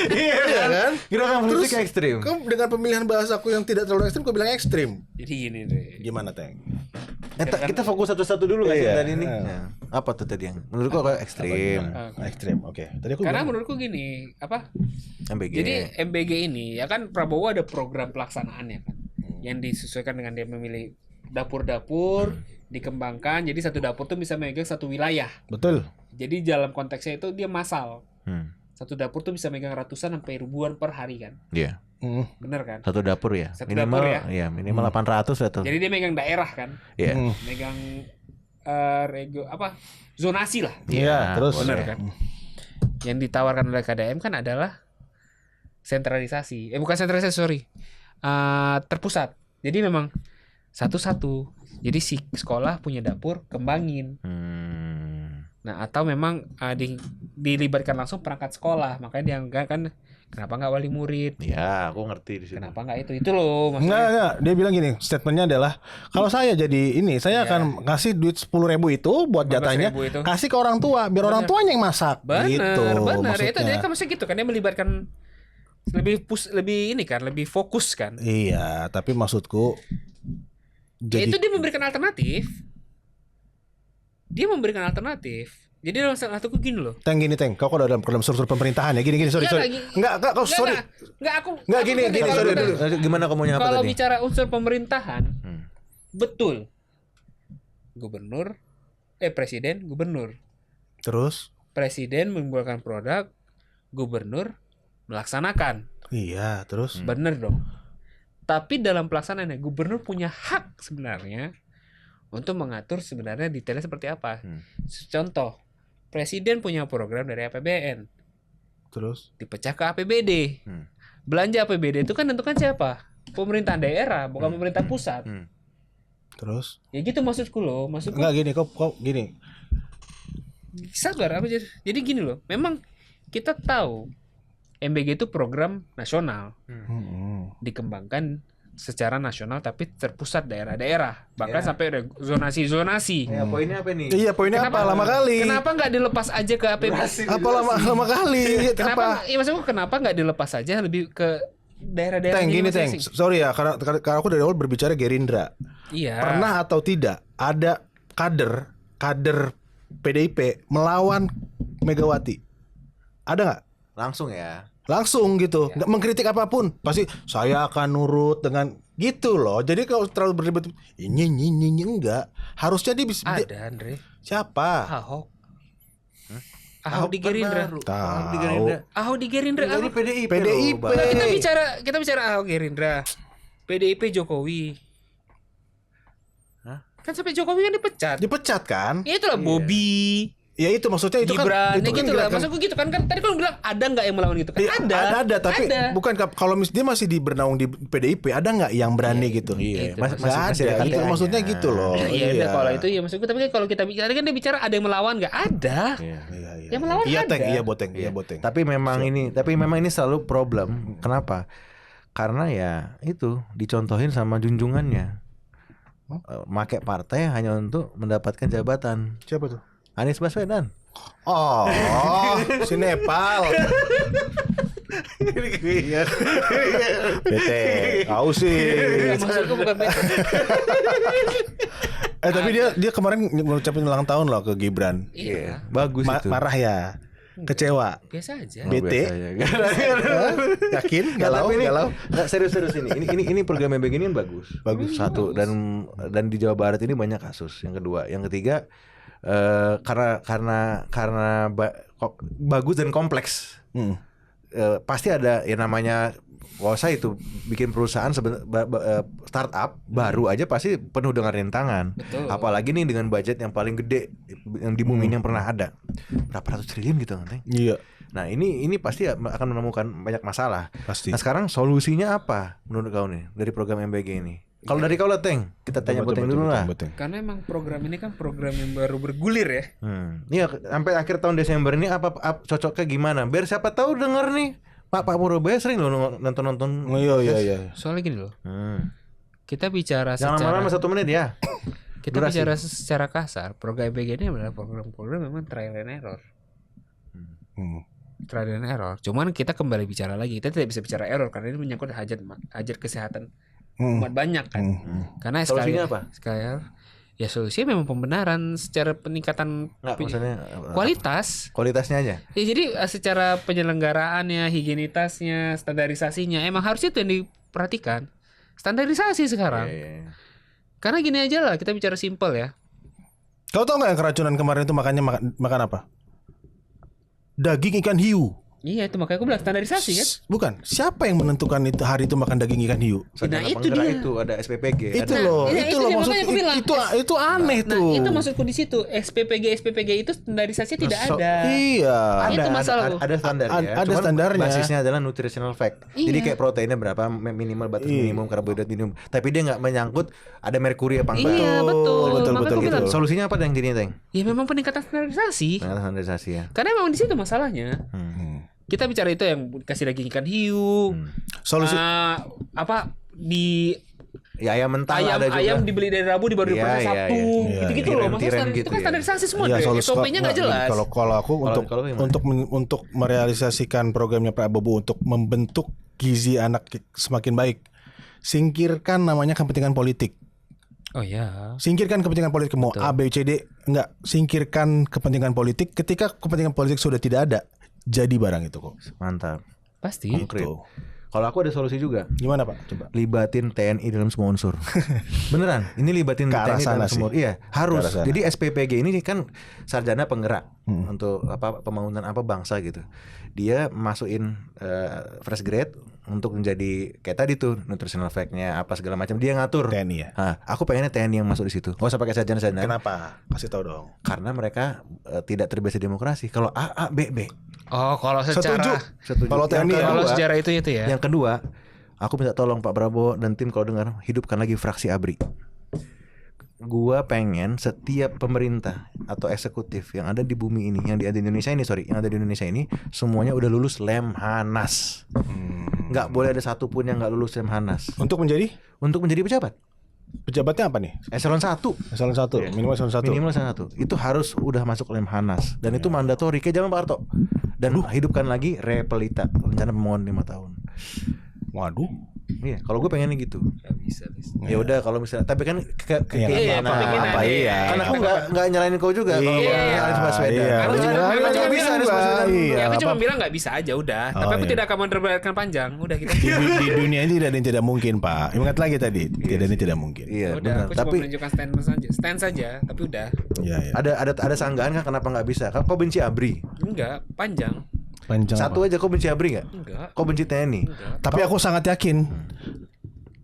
Iya kan? Gerakan politik ekstrim. Kau dengan pemilihan bahasaku yang tidak terlalu ekstrim, kau bilang ekstrim. Jadi gini deh. Gimana, Teng? Kita fokus satu-satu dulu nggak sih Iya. tadi ini? Nah, apa tuh tadi yang menurutku agak ekstrim? Ekstrim, oke. Tadi aku Karena bilang, menurutku gini, apa? MBG. Jadi MBG ini ya kan Prabowo ada program pelaksanaannya kan, yang disesuaikan dengan dia memilih dapur-dapur dikembangkan. Jadi satu dapur tuh bisa megang satu wilayah. betul. Jadi dalam konteksnya itu dia massal. Hmm. Satu dapur tuh bisa megang ratusan sampai ribuan per hari kan. Iya. Bener kan? Satu dapur ya. Satu Minimal dapur ya? Iya, minimal 800 ya tuh. Jadi dia megang daerah kan, Iya. megang zonasi lah. Iya, terus Bener boleh. kan? Yang ditawarkan oleh KDM kan adalah sentralisasi. Bukan sentralisasi, sorry. Terpusat. Jadi memang satu-satu. Jadi si sekolah punya dapur, kembangin. Nah, atau memang dilibatkan langsung perangkat sekolah. Makanya dianggap kan kenapa nggak wali murid? Ya, aku ngerti di situ. Kenapa nggak itu? Itu loh maksudnya. Enggak. Dia bilang gini, statementnya adalah kalau saya jadi ini, saya akan ngasih duit 10.000 itu buat 15.000 jatahnya, itu. kasih ke orang tua, biar orang tuanya yang masak. Gitu, Bener. maksudnya. Itu dia kan maksudnya gitu kan, dia melibatkan lebih ini kan, lebih fokus kan. Iya, tapi maksudku Ya itu dia memberikan alternatif. Jadi dalam salah satuku gini loh. Teng, kau udah dalam struktur pemerintahan ya, gini, sorry. Enggak, kau sorry. Enggak, gini, sorry dulu. Gimana kamu nyapa Kalau tadi? bicara unsur pemerintahan, betul. Presiden, gubernur. Terus? Presiden mengeluarkan produk, gubernur melaksanakan. Iya, terus? Bener dong. Tapi dalam pelaksanaannya gubernur punya hak sebenarnya untuk mengatur sebenarnya detailnya seperti apa. Contoh, presiden punya program dari APBN. Terus? Dipecah ke APBD. Belanja APBD itu kan tentukan siapa? Pemerintahan daerah, bukan pemerintah pusat. Terus? Ya gitu maksudku loh. Enggak gini, kau gini. Sabar apa jadi gini loh. Memang kita tahu MBG itu program nasional. Dikembangkan secara nasional tapi terpusat daerah-daerah. Bahkan sampai ada zonasi-zonasi. Ya, poinnya apa nih? Iya, poinnya apa? Lama kali. Kenapa nggak dilepas aja ke APBD? Apa lama kali? Kenapa? Iya maksudku kenapa nggak dilepas aja lebih ke daerah-daerah Teng, gini masing-masing? Sorry ya, karena aku dari awal berbicara Gerindra. Iya. Pernah atau tidak ada kader PDIP melawan Megawati? Ada nggak? Langsung ya. Langsung gitu, nggak mengkritik apapun, pasti saya akan nurut dengan gitu loh. Jadi kalau terlalu berdebat ini enggak, harusnya dia bisa. Ada Andre. Siapa? Ahok. Ahok di Gerindra. Ahok di Gerindra. Ini PDIP. PDIP. loh, Bang. Kita bicara Ahok Gerindra. PDIP Jokowi. Kan sampai Jokowi kan Dipecat kan? Ya itulah Bobby. Ya itu maksudnya itu Gibran, kan itu gitu lah. gerakan- Maksudku gitu kan tadi kalau bilang ada nggak yang melawan gitu kan? Iya, ada tapi bukan kalau dia masih bernaung di PDIP, ada nggak yang berani gitu? Iya, Itu masih Nggak masih ada ada gitu, KTA-nya. maksudnya gitu loh. Iya, udah kalau itu ya maksudku. Tapi kan kalau kita bicara kan dia bicara ada yang melawan nggak ada. Iya. Yang melawan Iya, ada. Teng, iya boteng, iya boteng. Tapi memang ini selalu problem. Kenapa? Karena ya itu dicontohin sama junjungannya. Make partai hanya untuk mendapatkan jabatan. Siapa tuh? Anies Baswedan. Oh, si Nepal. Iya. Bete, tahu sih. Maksudku bukan beda. Tapi dia kemarin ngucapin ulang tahun loh ke Gibran. Iya. Bagus itu. Marah ya, kecewa. Biasa aja. Bete. Yakin? Nggak, Galau, tapi ini, galau. nggak, serius ini program yang begini bagus. Satu dan di Jawa Barat ini banyak kasus. Yang kedua, yang ketiga karena bagus dan kompleks. Pasti ada yang namanya saya itu bikin perusahaan startup baru aja pasti penuh dengan rintangan. Betul. Apalagi nih dengan budget yang paling gede yang di bumi ini yang pernah ada. Berapa ratus triliun gitu nanti. Iya. Nah, ini pasti akan menemukan banyak masalah. Pasti. Nah, sekarang solusinya apa menurut kau nih dari program MBG ini? Kalau dari kau lah Teng, kita tanya Boteng dulu lah. Karena emang program ini kan program yang baru bergulir ya. Iya, sampai akhir tahun Desember ini apa cocoknya gimana? Biar siapa tahu denger nih. Pak Purobaya sering loh nonton. Oh, iya. Soalnya gini loh. Kita bicara Jangan lama-lama 1 menit ya. Kita bicara secara kasar, program BG ini adalah program-program memang trial and error. Trial and error. Cuman kita kembali bicara lagi, kita tidak bisa bicara error karena ini menyangkut hajat kesehatan umat banyak kan. Karena solusinya apa? Ya solusinya memang pembenaran secara peningkatan maksudnya kualitasnya aja. Ya jadi secara penyelenggaraannya, higienitasnya, standarisasinya emang harus itu yang diperhatikan. Standarisasi sekarang. Karena gini aja lah, kita bicara simpel ya. Kau tahu nggak yang keracunan kemarin itu makan apa? Daging ikan hiu. Iya itu makanya aku bilang standarisasi kan. Bukan. Siapa yang menentukan itu hari itu makan daging ikan hiu? Nah itu dia. Itu ada SPPG. Itu loh maksudnya itu aneh tuh. Itu maksudku di situ. SPPG itu standarisasi tidak ada. Iya. Itu masalah ada standarnya. Ada standarnya. Basisnya adalah nutritional fact. Jadi kayak proteinnya berapa minimal, batas minimum, karbohidrat minimum. Tapi dia nggak menyangkut ada merkuri apa enggak. Iya betul. Solusinya apa yang dirinya Teng? Ya memang peningkatan standarisasi. Standarisasi ya. Karena memang di situ masalahnya. Kita bicara itu yang kasih daging ikan hiu. Solusi ya ayam mentah ada juga. Ayam dibeli dari Rabu dibawa di Sabtu. Gitu-gitu loh. Maksudnya itu kan standarisasi semua. SOP-nya enggak jelas. Kalau aku untuk merealisasikan programnya Prabowo untuk membentuk gizi anak semakin baik, singkirkan namanya kepentingan politik. Oh ya. Singkirkan kepentingan politik mau A, B, C, D. Enggak, singkirkan kepentingan politik. Ketika kepentingan politik sudah tidak ada, jadi barang itu kok. Mantap. Pasti. Gitu. Kalau aku ada solusi juga. Gimana Pak? Coba. Libatin TNI dalam semua unsur. Beneran. Ini libatin TNI dalam semua. Iya, harus. Jadi SPPG ini kan sarjana penggerak untuk pembangunan bangsa gitu. Dia masukin fresh grade untuk menjadi kayak tadi tuh nutritional fact-nya apa segala macam dia ngatur. TNI ya. Aku pengennya TNI yang masuk di situ. Gak usah pakai sarjana-sarjana. Kenapa? Kasih tahu dong. Karena mereka tidak terbiasa demokrasi. Kalau A, B. Oh, kalau secara Setuju. Kalau TNI kalau sejarah itu ya. Yang kedua, aku minta tolong Pak Prabowo dan tim kalau dengar hidupkan lagi fraksi ABRI. Gua pengen setiap pemerintah atau eksekutif yang ada di bumi ini, yang ada di Indonesia ini semuanya udah lulus Lemhanas. Nggak boleh ada satupun yang nggak lulus Lemhanas. Untuk menjadi pejabat. Pejabatnya apa nih? Eselon 1. Minimal eselon 1. Itu harus udah masuk Lemhanas dan itu mandatori kayak zaman Pak Harto. Dan hidupkan lagi Repelita, rencana pembangunan 5 tahun. Waduh. Iya, kalau gue pengennya gitu. Bisa. Ya udah kalau misalnya, tapi kan keinginan apa iya. Kan aku nggak nyalain kau juga. Iya. Aku cuma bilang nggak bisa aja udah. Tapi aku tidak akan menerbalkan panjang. Udah kita. Di dunia ini tidak ada yang tidak mungkin Pak. Ingat lagi tadi, tidak ada yang tidak mungkin. Iya. Udah. Aku cuma menunjukkan stand saja. Tapi udah. Iya. Ada sanggahan kan kenapa nggak bisa? Kau benci ABRI? Enggak, panjang satu apa? Aja kau benci ABRI nggak? Enggak. Kau benci TNI? Enggak. Tapi aku sangat yakin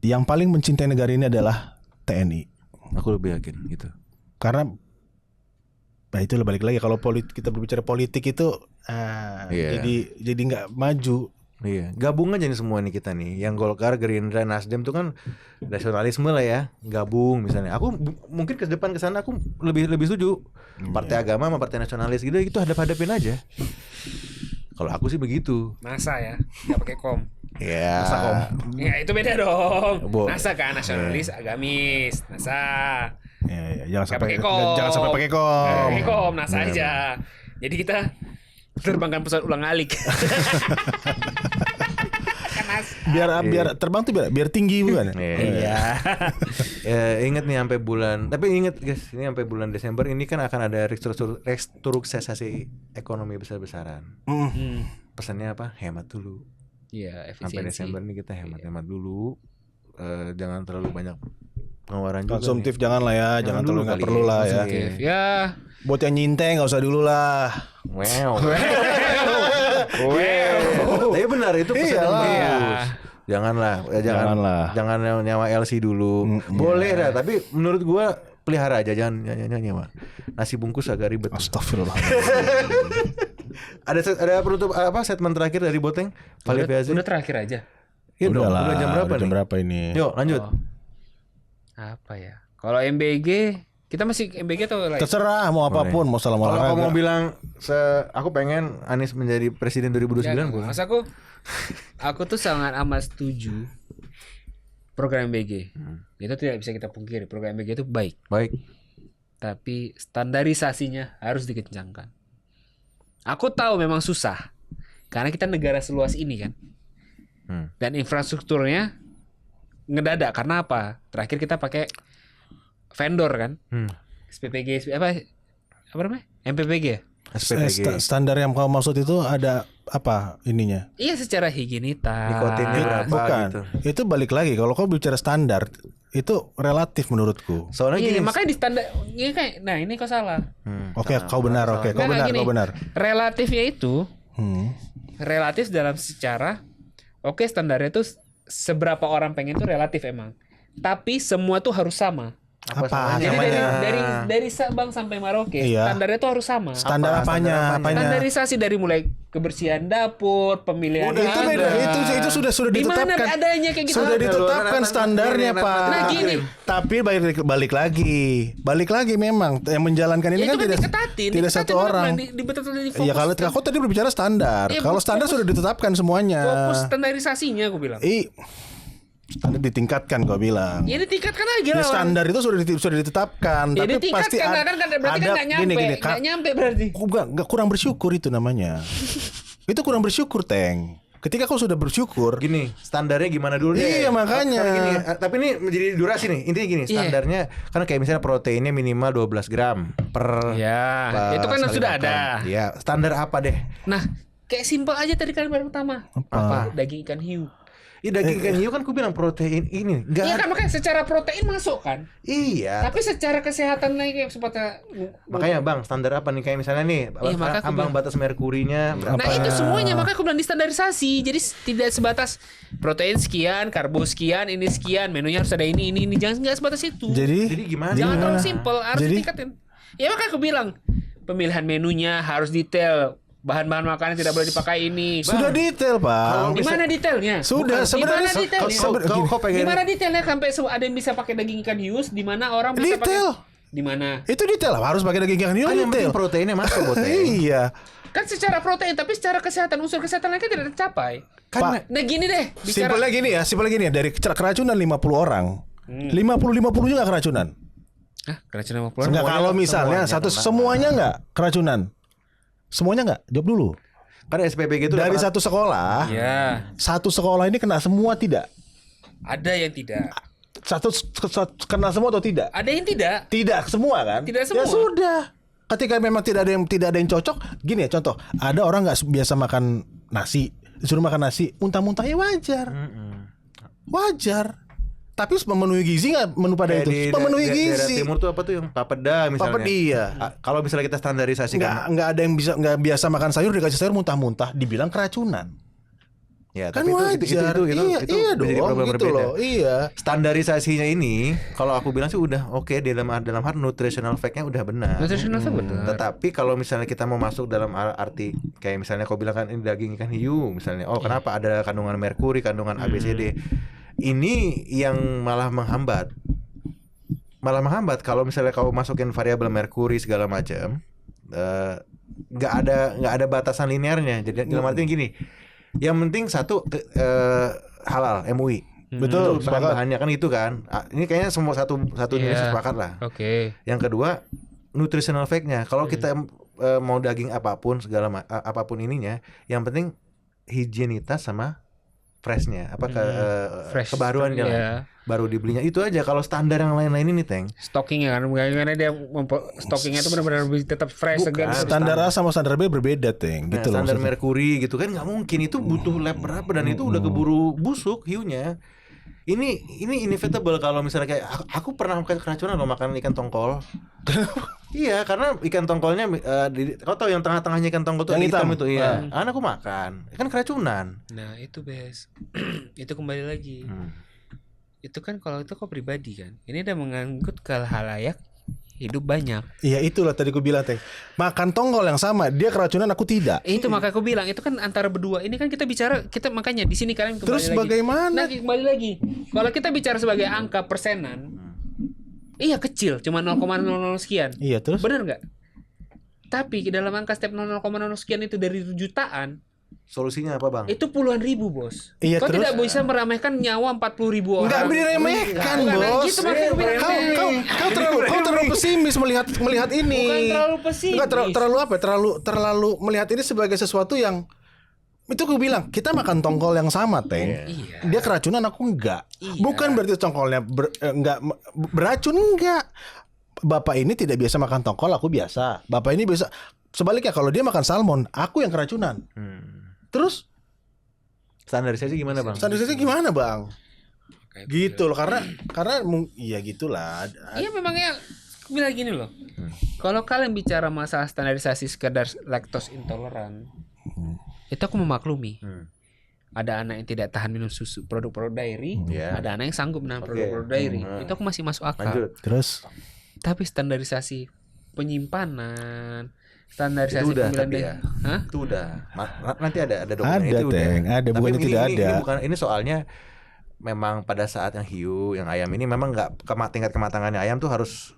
yang paling mencintai negara ini adalah TNI. Aku lebih yakin gitu. Karena itu balik lagi kalau kita berbicara politik itu jadi nggak maju. Iya, gabung aja nih semua nih kita nih. Yang Golkar, Gerindra, Nasdem tuh kan nasionalisme lah ya. Gabung misalnya. Aku mungkin ke depan ke sana aku lebih setuju. Partai agama sama partai nasionalis gitu hadap-hadapin aja. Kalau aku sih begitu. NASA ya, nggak pakai kom. Iya. NASA kom. Ya itu beda dong. NASA kan nasionalis, agamis. NASA. Ya, jangan sampai pakai kom. Pakai kom, NASA aja. Jadi kita terbangkan pesawat ulang alik. biar terbang tuh biar tinggi bukan? Iya. Ingat nih sampai bulan. Tapi ingat guys, ini sampai bulan Desember ini kan akan ada restrukturisasi ekonomi besar-besaran. Pesannya apa? Hemat dulu. Iya, efisiensi. Sampai Desember ini kita hemat dulu. Jangan terlalu banyak pengeluaran juga. Konsumtif jangan lah ya, jangan terlalu nggak perlu lah ya. Ya. Buat yang nyintai nggak usah dulu lah. Wow. Tapi benar itu pesan yang bagus. Jangan nyawa LC dulu. Boleh dah, tapi menurut gua pelihara aja, jangan nyawa. Nasi bungkus agak ribet. Astagfirullah. Ada penutup statement terakhir dari Boteng? Udah terakhir aja. Iya dong. Udah jam berapa nih? Jam berapa ini? Yuk lanjut. Apa ya? Kalau MBG kita masih MBG atau lain? Terserah mau apapun, mau salam Kalau olahraga. kamu mau bilang aku pengen Anies menjadi presiden 2029 gue. Mas aku tuh sangat amat setuju program MBG. Itu tidak bisa kita pungkiri, program MBG itu baik. Baik. Tapi standarisasinya harus dikencangkan. Aku tahu memang susah. Karena kita negara seluas ini kan. Dan infrastrukturnya ngedadak. Karena apa? Terakhir kita pakai vendor kan. SPPG apa namanya? MPPG ya? SPPG. Standar yang kau maksud itu ada apa ininya? Iya, secara higienitas. Nikotinnya berapa Bukan. gitu. Itu balik lagi kalau kau bicara standar itu relatif menurutku. Soalnya Iya, gini, makanya di standar ini kayak, nah ini kau salah. Oke, kau benar. Oke, kau Nggak, benar, gini, kau benar. Relatifnya itu Hmm. dalam secara oke, standarnya itu seberapa orang pengen itu relatif emang. Tapi semua tuh harus sama. Apa Jadi namanya? dari Sabang sampai Merauke Iya. standarnya tuh harus sama. Standar apanya? Standarisasi dari mulai kebersihan dapur, pemilihan Itu beda. Itu sudah Di mana ditetapkan. adanya kayak gitu? Sudah ditetapkan Nah, standarnya, nah, Pak. nah, gini. Tapi balik lagi memang yang menjalankan ini Ya, kan itu tidak diketatin satu orang. Iya, kalau kau tadi berbicara standar. Iya, Kalau standar sudah ditetapkan semuanya. fokus standarisasinya aku bilang. Standar ditingkatkan kau bilang. Ya ditingkatkan aja Ya, lah. standar itu sudah ditetapkan, Ya tapi pasti ditingkatkan kan berarti kan nggak nyampe. Nggak nyampe berarti. Enggak kurang bersyukur itu namanya. Itu kurang bersyukur, Teng. Ketika kau sudah bersyukur, gini, standarnya gimana dulu deh. Iya, makanya. Karena gini, tapi ini menjadi durasi nih. Intinya gini, Iya. standarnya kan kayak misalnya proteinnya minimal 12 gram per Ya, itu kan sekali sudah makan. ada. Iya, standar apa deh? Nah, kayak simpel aja tadi kalimat pertama. Apa? Daging ikan hiu. Iya, daging ikan hiu kan aku bilang protein ini. Enggak Iya ada. kan, makanya secara protein masuk kan. Iya. Tapi secara kesehatan lagi kayak sepatah. Makanya Bang, standar apa nih kayak misalnya nih Iya, makanya aku ambang batas merkurinya Nah berapa? itu semuanya, makanya aku bilang distandarisasi. Jadi tidak sebatas protein sekian, karbo sekian, ini sekian, menunya harus ada ini. Jangan nggak sebatas itu. Jadi gimana? Jangan gimana? terlalu simpel, harus Jadi- ditingkatin. Ya makanya aku bilang pemilihan menunya harus detail. Bahan-bahan makanan tidak boleh dipakai ini. sudah detail, Pak. Di mana detailnya? Sudah, Di sebenarnya mana detailnya? Kau Di pengen mana detailnya sampai ada yang bisa pakai daging ikan hius? Di mana orang bisa Detail. pakai? Di mana? Itu detail lah, harus pakai daging ikan hiu kan yang detail. penting proteinnya masuk buat Iya. Kan secara protein, tapi secara kesehatan unsur kesehatan lainnya tidak tercapai. Pak, Nah gini deh, simpelnya gini ya, dari keracunan 50 orang. 50 juga keracunan. keracunan 50 Enggak, kalau misalnya semuanya enggak keracunan. Semuanya enggak? Jawab dulu. Karena SPBG itu Dari 800 satu sekolah, Ya, satu sekolah ini kena semua tidak? ada yang tidak. Kena semua atau tidak? Ada yang tidak. Tidak semua kan? Tidak semua. Ya sudah. Ketika memang tidak ada yang cocok, gini ya contoh, ada orang nggak biasa makan nasi, disuruh makan nasi, muntah-muntah ya wajar, wajar. Tapi memenuhi gizi nggak menu pada kayak itu? di Memenuhi daerah gizi. timur tuh apa tuh yang papeda misalnya. Papeda, iya. Kalau misalnya kita standarisasikan, Nggak ada yang nggak biasa makan sayur dikasih sayur muntah-muntah, dibilang keracunan. ya Kan tapi wajar. itu iya menjadi dong, problem gitu berbeda. loh. Iya. Standarisasinya ini, kalau aku bilang sih udah oke dalam hal nutritional fact-nya udah benar. Nutritional fact benar. Tetapi kalau misalnya kita mau masuk dalam arti kayak misalnya kau bilang kan ini daging ikan hiu misalnya, oh kenapa ada kandungan merkuri, kandungan ABCD, ini yang malah menghambat. Kalau misalnya kau masukin variabel merkuri segala macam, nggak ada batasan linearnya. Jadi dalam artinya gini, yang penting satu halal MUI. Betul, Itu bahan-bahannya kan itu kan. Ini kayaknya semua satu Indonesia sepakat lah. Oke. Yang kedua, nutritional fact-nya. Kalau kita mau daging apapun apapun ininya, yang penting higienitas sama freshnya, Fresh. kebaruannya lah. Iya. Baru dibelinya itu aja. Kalau standar yang lain-lain ini, Teng, Stockingnya kan, karena dia stockingnya itu benar-benar tetap fresh, Bukan. segar. Standar A sama standar B berbeda, Teng. nah, Gitu loh. standar maksudnya. merkuri gitu kan nggak mungkin. Itu butuh lab berapa dan itu udah keburu busuk hiunya. Ini inevitable kalau misalnya kayak aku pernah keracunan loh makan ikan tongkol. Iya, karena ikan tongkolnya kau tahu yang tengah-tengahnya ikan tongkol tuh Yang ada hitam hitam. itu, iya. Karena aku makan, kan keracunan. Nah itu Bes. Itu kembali lagi. Itu kan kalau itu kok pribadi kan. Ini udah mengangkut ke halayak hidup banyak. Iya itulah tadi aku bilang, Teng. Makan tongkol yang sama, dia keracunan, aku tidak. Itu maka aku bilang itu kan antara berdua. Ini kan kita bicara, kita makanya di sini kalian kembali Terus lagi. bagaimana? Nah, kembali lagi. Kalau kita bicara sebagai angka persenan, Iya kecil, cuma 0,00 sekian. Iya terus. Bener nggak? Tapi dalam angka step 0,00 sekian itu dari jutaan, Solusinya apa bang? itu puluhan ribu bos. Iya, Kau terus? tidak bisa meremehkan nyawa 40.000 orang. Enggak diremehkan, Bukan, Bos. gitu makanya gue bilang. Kau terlalu pesimis melihat ini. Bukan terlalu pesimis. Enggak terlalu apa? Terlalu melihat ini sebagai sesuatu yang itu gue bilang kita makan tongkol yang sama, Teng. Iya. Dia keracunan, aku enggak. Iya. Bukan berarti tongkolnya enggak beracun, enggak. Bapak ini tidak biasa makan tongkol, aku biasa. Bapak ini biasa. Sebaliknya kalau dia makan salmon, aku yang keracunan. Terus Standarisasi gimana bang? standarisasi gimana, Bang? Kayak Gitu loh, karena iya gitulah. Iya memangnya bilang gini loh. Kalau kalian bicara masalah standarisasi sekedar lactose intoleran, itu aku memaklumi. Ada anak yang tidak tahan minum susu, produk-produk dairy, Iya. ada anak yang sanggup menahan Oke. produk-produk dairy. Itu aku masih masuk akal. Lanjut. Terus Tapi standarisasi penyimpanan, standarisasi Itu udah pemilihan tapi ya. Hah? Itu udah. Nanti ada dokumen Ada, itu udah. Teng. Ada, Tapi bukannya ini, tidak ini, ada. Ini bukan, ini soalnya memang pada saat yang hiu, yang ayam ini memang nggak tingkat kematangannya ayam tuh harus.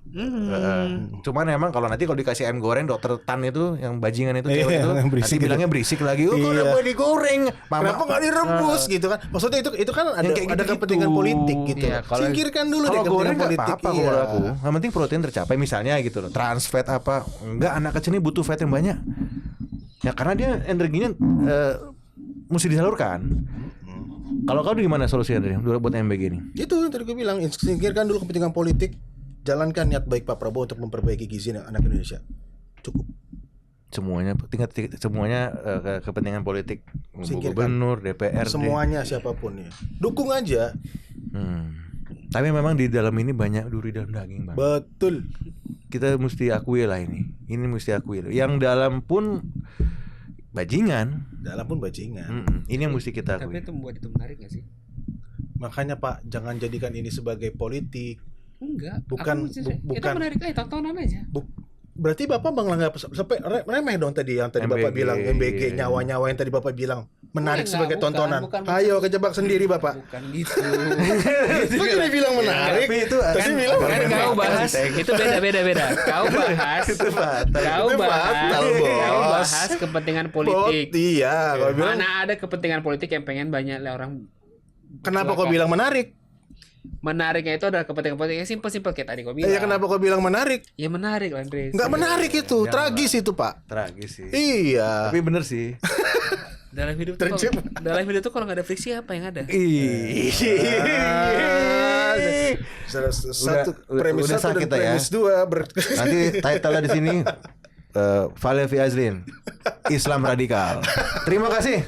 Cuman memang kalau dikasih ayam goreng dokter Tan itu yang bajingan itu Iya, cewek itu yang berisik nanti gitu. bilangnya berisik lagi. Oh, Iya. kenapa digoreng? kenapa nggak direbus gitu kan? Maksudnya itu kan ada kayak ada gitu-gitu. kepentingan politik gitu. Iya, kalau- Singkirkan dulu deh Kalau kepentingan goreng nggak politik. apa-apa kalau aku. Yang penting protein tercapai misalnya gitu loh. Trans fat apa? Enggak, anak kecil ini butuh fat yang banyak. Ya karena dia energinya mesti disalurkan. Kalau kau gimana solusinya dari buat MBG ini? Itu tadi gue bilang, singkirkan dulu kepentingan politik, jalankan niat baik Pak Prabowo untuk memperbaiki gizi anak Indonesia. Cukup. Semuanya semuanya kepentingan politik, Singkirkan. gubernur, DPR, Semuanya siapapun ya. Dukung aja. Tapi memang di dalam ini banyak duri dalam daging, Bang. Betul. Kita mesti akui lah ini. Ini mesti akui. Yang dalam pun bajingan. Dalam pun bajingan. Ini yang mesti kita Tapi akui. itu membuat itu menarik gak sih? Makanya Pak, jangan jadikan ini sebagai politik. Enggak. Bukan- Itu bukan- menarik aja, tontonan aja. Berarti Bapak menganggap sampai remeh dong tadi yang tadi Bapak MBG. bilang MBG, nyawa-nyawa yang tadi Bapak bilang menarik Enggak, sebagai bukan, tontonan. bukan. Ayo kejebak sendiri Bapak. Bukan gitu. Kok jadi bilang menarik? Tapi itu Terus kan- bilang Kan kau bahas itu beda. Kau bahas kau bahas kepentingan politik. Iya, kalau bilang Mana ada kepentingan politik yang pengen banyak orang. kenapa kau bilang menarik? Menariknya itu adalah kepentingan politik yang simpel-simpel kayak tadi kau bilang. Iya, kenapa kau bilang menarik? Ya menarik lah Andres. Enggak menarik itu, tragis itu, Pak. Tragis sih. Iya. Tapi bener sih. Dalam hidup tuh dalam hidup tuh kalau nggak ada friksi apa yang ada? Satu premis udah satu sakit dan ya. premis dua Nanti title di sini Valevi Azrin, Islam radikal. Terima kasih.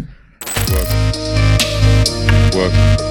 Work.